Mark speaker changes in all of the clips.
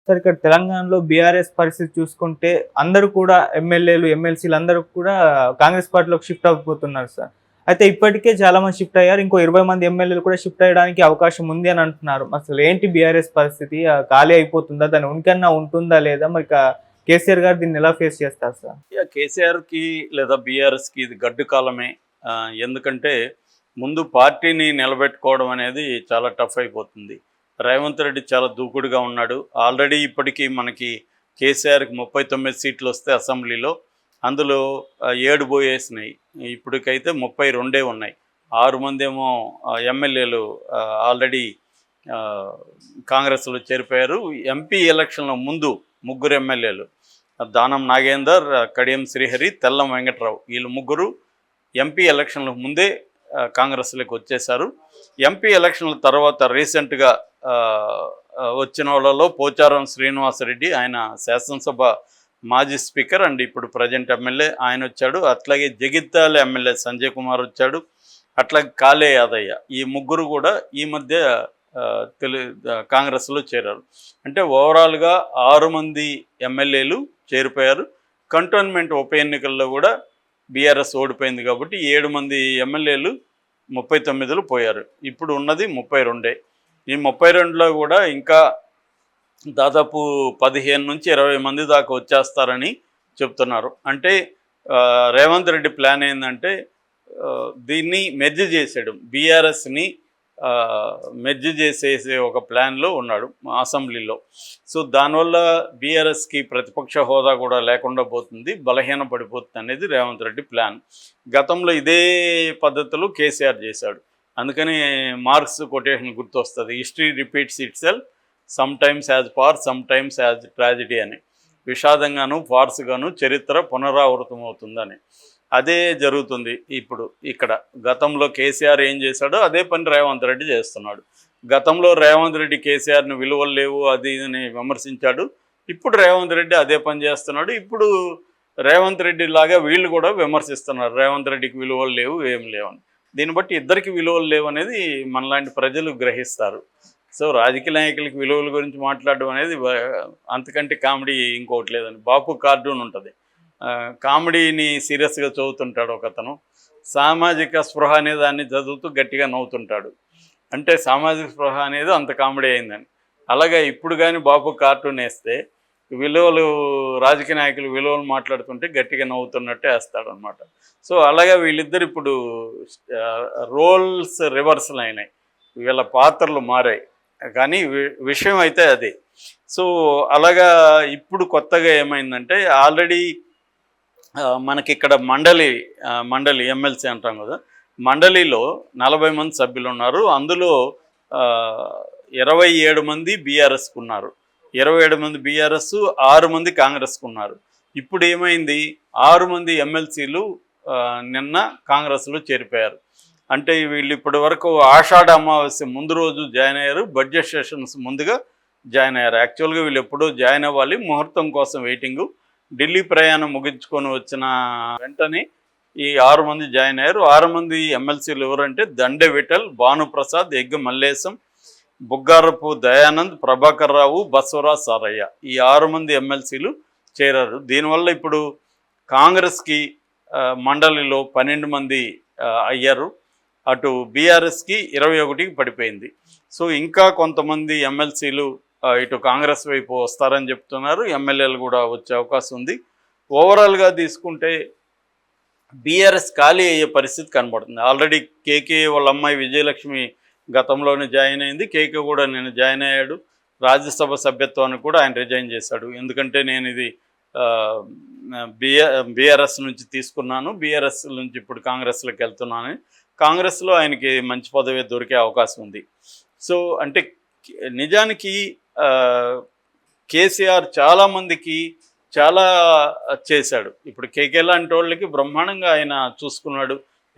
Speaker 1: Sir ఇక్కడ తెలంగాణలో BRS పరిస్థితి చూసుకుంటే అందరూ కూడా ఎమ్మెల్యేలు, ఎమ్మెల్సీలు అందరూ కూడా కాంగ్రెస్ పార్టీలోకి షిఫ్ట్ అయిపోతున్నారు సార్. అయితే ఇప్పటికే చాలా మంది షిఫ్ట్ అయ్యారు. ఇంకో 20 మంది ఎమ్మెల్యేలు కూడా షిఫ్ట్ అయ్యడానికి అవకాశం ఉంది అని అంటున్నారు. అసలు ఏంటి బీఆర్ఎస్ పరిస్థితి? ఖాళీ అయిపోతుందా? దాని ఉనికన్నా ఉంటుందా లేదా? మరి కేసీఆర్ గారు దీన్ని ఎలా ఫేస్ చేస్తారు సార్?
Speaker 2: కేసీఆర్కి లేదా బీఆర్ఎస్కి ఇది గడ్డు కాలమే. ఎందుకంటే ముందు పార్టీని నిలబెట్టుకోవడం అనేది చాలా టఫ్ అయిపోతుంది. రేవంత్ రెడ్డి చాలా దూకుడుగా ఉన్నాడు. ఆల్రెడీ ఇప్పటికీ మనకి కేసీఆర్కి 39 సీట్లు వస్తే అసెంబ్లీలో అందులో 7 పోయేసినాయి. ఇప్పటికైతే 32 ఉన్నాయి. 6 మంది ఏమో ఎమ్మెల్యేలు ఆల్రెడీ కాంగ్రెస్లో చేరిపోయారు. ఎంపీ ఎలక్షన్ల ముందు 3 ఎమ్మెల్యేలు దానం నాగేందర్, కడియం శ్రీహరి, తెల్లం వెంకట్రావు వీళ్ళు 3 ఎంపీ ఎలక్షన్ల ముందే కాంగ్రెస్లోకి వచ్చేశారు. ఎంపీ ఎలక్షన్ల తర్వాత రీసెంట్గా వచ్చిన వాళ్ళలో పోచారం శ్రీనివాసరెడ్డి, ఆయన శాసనసభ మాజీ స్పీకర్ అండ్ ఇప్పుడు ప్రజెంట్ ఎమ్మెల్యే, ఆయన వచ్చాడు. అట్లాగే జగిత్యాల ఎమ్మెల్యే సంజయ్ కుమార్ వచ్చాడు. అట్లాగే కాళే యాదయ్య, ఈ 3 కూడా ఈ మధ్య కాంగ్రెస్లో చేరారు. అంటే ఓవరాల్గా 6 మంది ఎమ్మెల్యేలు చేరిపోయారు. కంటోన్మెంట్ ఉప ఎన్నికల్లో కూడా బీఆర్ఎస్ ఓడిపోయింది కాబట్టి 7 మంది ఎమ్మెల్యేలు 39లో పోయారు. ఇప్పుడు ఉన్నది 32. ఈ 32లో కూడా ఇంకా దాదాపు 15 నుంచి 20 మంది దాకా వచ్చేస్తారని చెప్తున్నారు. అంటే రేవంత్ రెడ్డి ప్లాన్ ఏంటంటే దీన్ని మెర్జ్ చేసేయడం, బీఆర్ఎస్ని మెర్జ్ చేసేసే ఒక ప్లాన్లో ఉన్నాడు అసెంబ్లీలో. సో దానివల్ల బీఆర్ఎస్కి ప్రతిపక్ష హోదా కూడా లేకుండా పోతుంది, బలహీన పడిపోతుంది అనేది రేవంత్ రెడ్డి ప్లాన్. గతంలో ఇదే పద్ధతిలో కేసీఆర్ చేశాడు. అందుకని మార్క్స్ కొటేషన్ గుర్తొస్తుంది, history repeats itself sometimes as farce sometimes as tragedy అని. విషాదంగాను ఫార్స్గాను చరిత్ర పునరావృతం అవుతుందని. అదే జరుగుతుంది ఇప్పుడు ఇక్కడ. గతంలో కేసీఆర్ ఏం చేశాడో అదే పని రేవంత్ రెడ్డి చేస్తున్నాడు. గతంలో రేవంత్ రెడ్డి కేసీఆర్ని విలువలు లేవు అది అని విమర్శించాడు. ఇప్పుడు రేవంత్ రెడ్డి అదే పని చేస్తున్నాడు. ఇప్పుడు రేవంత్ రెడ్డి లాగా వీళ్ళు కూడా విమర్శిస్తున్నారు, రేవంత్ రెడ్డికి విలువలు లేవు ఏం లేవని. దీన్ని బట్టి ఇద్దరికి విలువలు లేవు అనేది మనలాంటి ప్రజలు గ్రహిస్తారు. సో రాజకీయ నాయకులకి విలువల గురించి మాట్లాడడం అనేది అంతకంటే కామెడీ ఇంకోటి లేదని. బాపు కార్టూన్ ఉంటుంది, కామెడీని సీరియస్గా చదువుతుంటాడు ఒకతను, సామాజిక స్పృహ అనే దాన్ని చదువుతూ గట్టిగా నవ్వుతుంటాడు. అంటే సామాజిక స్పృహ అనేది అంత కామెడీ అయిందని. అలాగే ఇప్పుడు కానీ బాపు కార్టూన్ వేస్తే విలువలు, రాజకీయ నాయకులు విలువలు మాట్లాడుతుంటే గట్టిగా నవ్వుతున్నట్టే వేస్తాడు అనమాట. సో అలాగే వీళ్ళిద్దరు ఇప్పుడు రోల్స్ రివర్సల్ అయినాయి, వీళ్ళ పాత్రలు మారాయి. కానీ విషయం అయితే అదే. సో అలాగా ఇప్పుడు కొత్తగా ఏమైందంటే ఆల్రెడీ మనకి ఇక్కడ మండలి ఎమ్మెల్సీ అంటాం కదా, మండలిలో 40 మంది సభ్యులు ఉన్నారు. అందులో 27 మంది బీఆర్ఎస్కు ఉన్నారు, 27 మంది బీఆర్ఎస్, 6 మంది కాంగ్రెస్కు ఉన్నారు. ఇప్పుడు ఏమైంది, 6 మంది ఎమ్మెల్సీలు నిన్న కాంగ్రెస్లో చేరిపోయారు. అంటే వీళ్ళు ఇప్పటి వరకు ఆషాఢ అమావాస్య ముందు రోజు జాయిన్ అయ్యారు, బడ్జెట్ సెషన్స్ ముందుగా జాయిన్ అయ్యారు. యాక్చువల్గా వీళ్ళు ఎప్పుడూ జాయిన్ అవ్వాలి, ముహూర్తం కోసం వెయిటింగు. ఢిల్లీ ప్రయాణం ముగించుకొని వచ్చిన వెంటనే ఈ 6 మంది జాయిన్ అయ్యారు. 6 మంది ఎమ్మెల్సీలు ఎవరంటే దండె విఠల్, భానుప్రసాద్, ఎగ్గ మల్లేశం, బుగ్గారపు దయానంద్, ప్రభాకర్ రావు, బసవరాజ్ సారయ్య, ఈ 6 మంది ఎమ్మెల్సీలు చేరారు. దీనివల్ల ఇప్పుడు కాంగ్రెస్కి మండలిలో 12 మంది అయ్యారు, అటు బీఆర్ఎస్కి 21కి పడిపోయింది. సో ఇంకా కొంతమంది ఎమ్మెల్సీలు ఇటు కాంగ్రెస్ వైపు వస్తారని చెప్తున్నారు, ఎమ్మెల్యేలు కూడా వచ్చే అవకాశం ఉంది. ఓవరాల్గా తీసుకుంటే బీఆర్ఎస్ ఖాళీ అయ్యే పరిస్థితి కనబడుతుంది. ఆల్రెడీ కేకే వాళ్ళ అమ్మాయి విజయలక్ష్మి గతంలోనే జాయిన్ అయింది, కేకే కూడా నేను జాయిన్ అయ్యాడు. రాజ్యసభ సభ్యత్వాన్ని కూడా ఆయన రిజైన్ చేశాడు. ఎందుకంటే నేను ఇది బీఆర్ఎస్ నుంచి తీసుకున్నాను, బీఆర్ఎస్ నుంచి ఇప్పుడు కాంగ్రెస్లోకి వెళ్తున్నాను. కాంగ్రెస్లో ఆయనకి మంచి పదవి దొరికే అవకాశం ఉంది. సో అంటే నిజానికి కేసీఆర్ చాలామందికి చాలా చేశాడు. ఇప్పుడు కేకే లాంటి వాళ్ళకి బ్రహ్మాండంగా ఆయన చూసుకున్నాడు.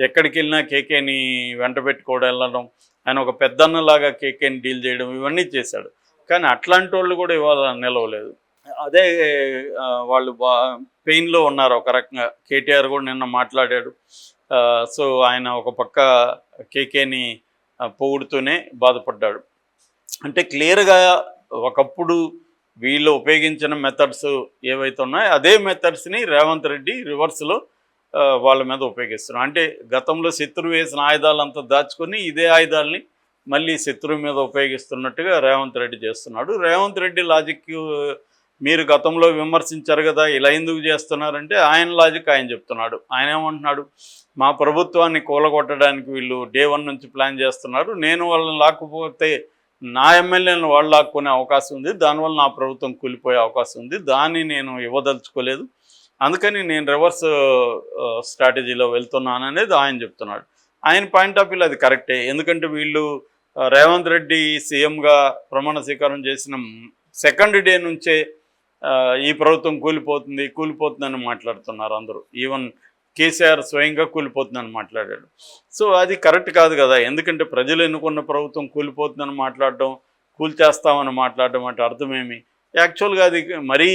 Speaker 2: ఎక్కడికి వెళ్ళినా కేకేని వెంట పెట్టుకోవడం, వెళ్ళడం, ఆయన ఒక పెద్దన్నలాగా కేకేని డీల్ చేయడం, ఇవన్నీ చేశాడు. కానీ అట్లాంటి వాళ్ళు కూడా ఇవాళ నిలవలేదు. అదే వాళ్ళు పెయిన్లో ఉన్నారు ఒక రకంగా. కేటీఆర్ కూడా నిన్న మాట్లాడాడు. సో ఆయన ఒక పక్క కేకేని పొగుడుతూనే బాధపడ్డాడు. అంటే క్లియర్గా ఒకప్పుడు వీళ్ళు ఉపయోగించిన మెథడ్స్ ఏవైతే ఉన్నాయో అదే మెథడ్స్ని రేవంత్ రెడ్డి రివర్స్లో వాళ్ళ మీద ఉపయోగిస్తున్నారు. అంటే గతంలో శత్రువు వేసిన ఆయుధాలంతా దాచుకొని ఇదే ఆయుధాలని మళ్ళీ శత్రువు మీద ఉపయోగిస్తున్నట్టుగా రేవంత్ రెడ్డి చేస్తున్నాడు. రేవంత్ రెడ్డి లాజిక్ మీరు గతంలో విమర్శించారు కదా, ఇలా ఎందుకు చేస్తున్నారంటే ఆయన లాజిక్ ఆయన చెప్తున్నాడు. ఆయన ఏమంటున్నాడు, మా ప్రభుత్వాన్ని కూలగొట్టడానికి వీళ్ళు డే 1 నుంచి ప్లాన్ చేస్తున్నారు, నేను వాళ్ళని లాక్కుపోతే నా ఎమ్మెల్యేలను వాళ్ళు లాక్కునే అవకాశం ఉంది, దానివల్ల నా ప్రభుత్వం కూలిపోయే అవకాశం ఉంది, దాన్ని నేను ఇవ్వదలుచుకోలేదు, అందుకని నేను రివర్స్ స్ట్రాటజీలో వెళ్తున్నాను అనేది ఆయన చెప్తున్నాడు. ఆయన పాయింట్ ఆఫ్ వ్యూలో అది కరెక్టే. ఎందుకంటే వీళ్ళు రేవంత్ రెడ్డి సీఎంగా ప్రమాణ స్వీకారం చేసిన సెకండ్ డే నుంచే ఈ ప్రభుత్వం కూలిపోతుందని మాట్లాడుతున్నారు అందరూ. ఈవెన్ కేసీఆర్ స్వయంగా కూలిపోతుందని మాట్లాడాడు. సో అది కరెక్ట్ కాదు కదా. ఎందుకంటే ప్రజలు ఎన్నుకున్న ప్రభుత్వం కూలిపోతుందని మాట్లాడడం, కూల్చేస్తామని మాట్లాడడం అంటే అర్థమేమి? యాక్చువల్గా అది మరీ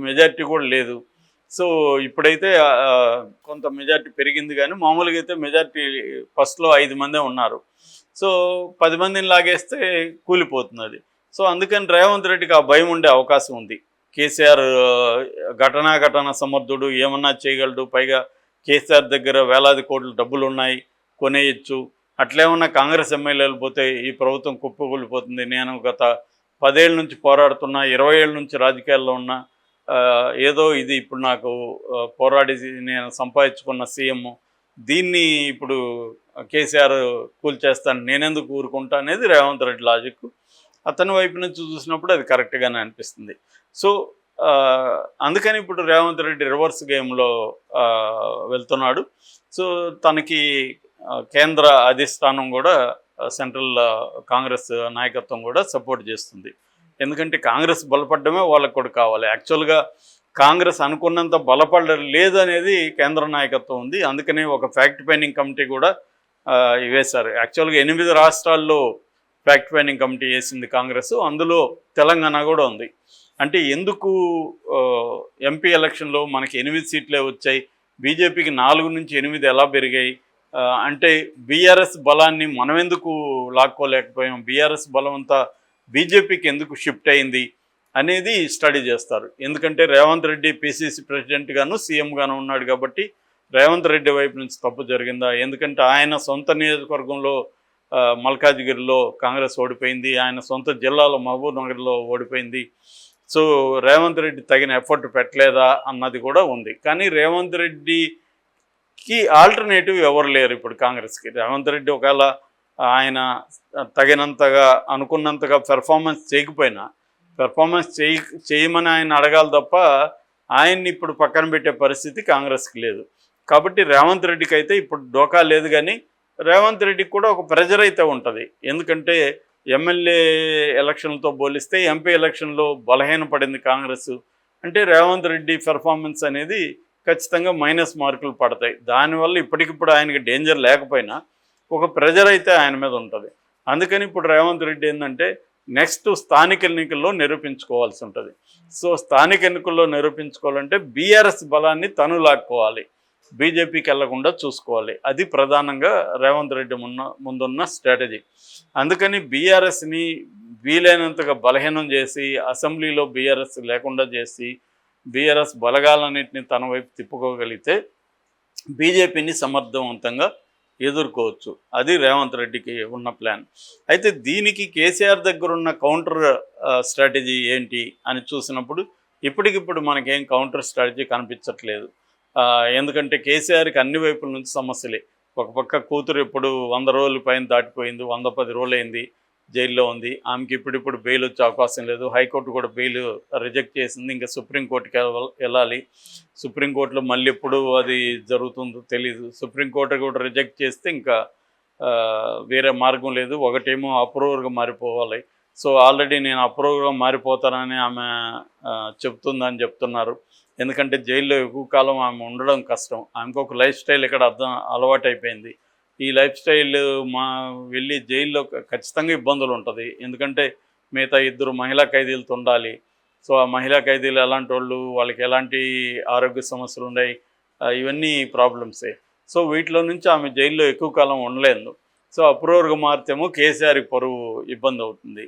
Speaker 2: మెజారిటీ కూడా లేదు. సో ఇప్పుడైతే కొంత మెజారిటీ పెరిగింది, కానీ మామూలుగా అయితే మెజారిటీ ఫస్ట్లో 5 మందే ఉన్నారు. సో 10 మందిని లాగేస్తే కూలిపోతుంది అది. సో అందుకని రేవంత్ రెడ్డికి ఆ భయం ఉండే అవకాశం ఉంది. కేసీఆర్ ఘటనా సమర్థుడు, ఏమన్నా చేయగలడు, పైగా కేసీఆర్ దగ్గర వేలాది కోట్ల డబ్బులు ఉన్నాయి, కొనేయచ్చు, అట్లేమన్నా కాంగ్రెస్ ఎమ్మెల్యేలు పోతే ఈ ప్రభుత్వం కుప్పకూలిపోతుంది, నేను గత 10 ఏళ్ళ నుంచి పోరాడుతున్నా, 20 ఏళ్ళ నుంచి రాజకీయాల్లో ఉన్నా, ఏదో ఇది ఇప్పుడు నాకు పోరాడి నేను సంపాదించుకున్న సీఎం, దీన్ని ఇప్పుడు కేసీఆర్ కూల్చేస్తాను, నేనెందుకు ఊరుకుంటా అనేది రేవంత్ రెడ్డి లాజిక్. అతని వైపు నుంచి చూసినప్పుడు అది కరెక్ట్గానే అనిపిస్తుంది. సో అందుకని ఇప్పుడు రేవంత్ రెడ్డి రివర్స్ గేమ్లో వెళ్తున్నాడు. సో తనకి కేంద్ర అధిష్టానం కూడా, సెంట్రల్ కాంగ్రెస్ నాయకత్వం కూడా సపోర్ట్ చేస్తుంది. ఎందుకంటే కాంగ్రెస్ బలపడమే వాళ్ళకు కూడా కావాలి. యాక్చువల్గా కాంగ్రెస్ అనుకున్నంత బలపడలేదు అనేది కేంద్ర నాయకత్వం ఉంది. అందుకనే ఒక ఫ్యాక్ట్ ఫైండింగ్ కమిటీ కూడా వేశారు. యాక్చువల్గా 8 రాష్ట్రాల్లో ఫ్యాక్ట్ ఫైండింగ్ కమిటీ వేసింది కాంగ్రెస్, అందులో తెలంగాణ కూడా ఉంది. అంటే ఎందుకు ఎంపీ ఎలక్షన్లో మనకి 8 సీట్లే వచ్చాయి, బీజేపీకి 4 నుంచి 8 ఎలా పెరిగాయి అంటే బీఆర్ఎస్ బలాన్ని మనం ఎందుకు లాక్కోలేకపోయాం, బీఆర్ఎస్ బలం అంతా బీజేపీకి ఎందుకు షిఫ్ట్ అయింది అనేది స్టడీ చేస్తారు. ఎందుకంటే రేవంత్ రెడ్డి పిసిసి ప్రెసిడెంట్గాను సీఎంగాను ఉన్నాడు కాబట్టి రేవంత్ రెడ్డి వైపు నుంచి తప్పు జరిగిందా, ఎందుకంటే ఆయన సొంత నియోజకవర్గంలో మల్కాజ్గిరిలో కాంగ్రెస్ ఓడిపోయింది, ఆయన సొంత జిల్లాలో మహబూబ్ నగర్లో ఓడిపోయింది. సో రేవంత్ రెడ్డి తగిన ఎఫర్ట్ పెట్టలేదా అన్నది కూడా ఉంది. కానీ రేవంత్ రెడ్డికి ఆల్టర్నేటివ్ ఎవరు లేరు ఇప్పుడు కాంగ్రెస్కి. రేవంత్ రెడ్డి ఒకవేళ ఆయన తగినంతగా అనుకున్నంతగా పెర్ఫార్మెన్స్ చేయకపోయినా, పెర్ఫార్మెన్స్ చేయమని ఆయన అడగాలి తప్ప ఆయన్ని ఇప్పుడు పక్కన పెట్టే పరిస్థితి కాంగ్రెస్కి లేదు. కాబట్టి రేవంత్ రెడ్డికి అయితే ఇప్పుడు డోకా లేదు. కానీ రేవంత్ రెడ్డికి కూడా ఒక ప్రెజర్ అయితే ఉంటుంది. ఎందుకంటే ఎమ్మెల్యే ఎలక్షన్లతో పోలిస్తే ఎంపీ ఎలక్షన్లో బలహీనపడింది కాంగ్రెస్. అంటే రేవంత్ రెడ్డి పెర్ఫార్మెన్స్ అనేది ఖచ్చితంగా మైనస్ మార్కులు పడతాయి. దానివల్ల ఇప్పటికిప్పుడు ఆయనకి డేంజర్ లేకపోయినా ఒక ప్రెజర్ అయితే ఆయన మీద ఉంటుంది. అందుకని ఇప్పుడు రేవంత్ రెడ్డి ఏంటంటే నెక్స్ట్ స్థానిక ఎన్నికల్లో నిరూపించుకోవాల్సి ఉంటుంది. సో స్థానిక ఎన్నికల్లో నిరూపించుకోవాలంటే బీఆర్ఎస్ బలాన్ని తను లాక్కోవాలి, బీజేపీకి వెళ్లకుండా చూసుకోవాలి. అది ప్రధానంగా రేవంత్ రెడ్డి ముందున్న స్ట్రాటజీ. అందుకని బీఆర్ఎస్ని వీలైనంతగా బలహీనం చేసి, అసెంబ్లీలో బీఆర్ఎస్ లేకుండా చేసి, బీఆర్ఎస్ బలగాలన్నింటినీ తన వైపు తిప్పుకోగలిగితే బీజేపీని సమర్థవంతంగా ఎదుర్కోవచ్చు. అది రేవంత్ రెడ్డికి ఉన్న ప్లాన్. అయితే దీనికి కేసీఆర్ దగ్గర ఉన్న కౌంటర్ స్ట్రాటజీ ఏంటి అని చూసినప్పుడు ఇప్పటికిప్పుడు మనకేం కౌంటర్ స్ట్రాటజీ కనిపించట్లేదు. ఎందుకంటే కేసీఆర్కి అన్ని వైపుల నుంచి సమస్యలే. ఒక పక్క కూతురు ఇప్పుడు 100 రోజుల పైన దాటిపోయింది, 110 రోజులు అయింది, జైల్లో ఉంది. ఆమెకి ఇప్పుడిప్పుడు బెయిల్ వచ్చే అవకాశం లేదు. హైకోర్టు కూడా బెయిల్ రిజెక్ట్ చేసింది. ఇంకా సుప్రీంకోర్టుకి వెళ్ళాలి. సుప్రీంకోర్టులో మళ్ళీ ఎప్పుడు అది జరుగుతుందో తెలీదు. సుప్రీంకోర్టు కూడా రిజెక్ట్ చేస్తే ఇంకా వేరే మార్గం లేదు. ఒకటేమో అప్రూవర్గా మారిపోవాలి. సో ఆల్రెడీ నేను అప్రూవర్గా మారిపోతానని ఆమె చెప్తుందని చెప్తున్నారు. ఎందుకంటే జైల్లో ఎక్కువ కాలం ఆమె ఉండడం కష్టం. ఆమెకు ఒక లైఫ్ స్టైల్ ఇక్కడ అలవాటు అయిపోయింది. ఈ లైఫ్ స్టైల్ వెళ్ళి జైల్లో ఖచ్చితంగా ఇబ్బందులు ఉంటుంది. ఎందుకంటే మిగతా 2 మహిళా ఖైదీలతో ఉండాలి. సో ఆ మహిళా ఖైదీలు ఎలాంటి వాళ్ళు, వాళ్ళకి ఎలాంటి ఆరోగ్య సమస్యలు ఉన్నాయి, ఇవన్నీ ప్రాబ్లమ్సే. సో వీటిలో నుంచి ఆమె జైల్లో ఎక్కువ కాలం ఉండలేదు. సో అప్రూవర్గా మారితేమో కేసీఆర్కి పరువు ఇబ్బంది అవుతుంది.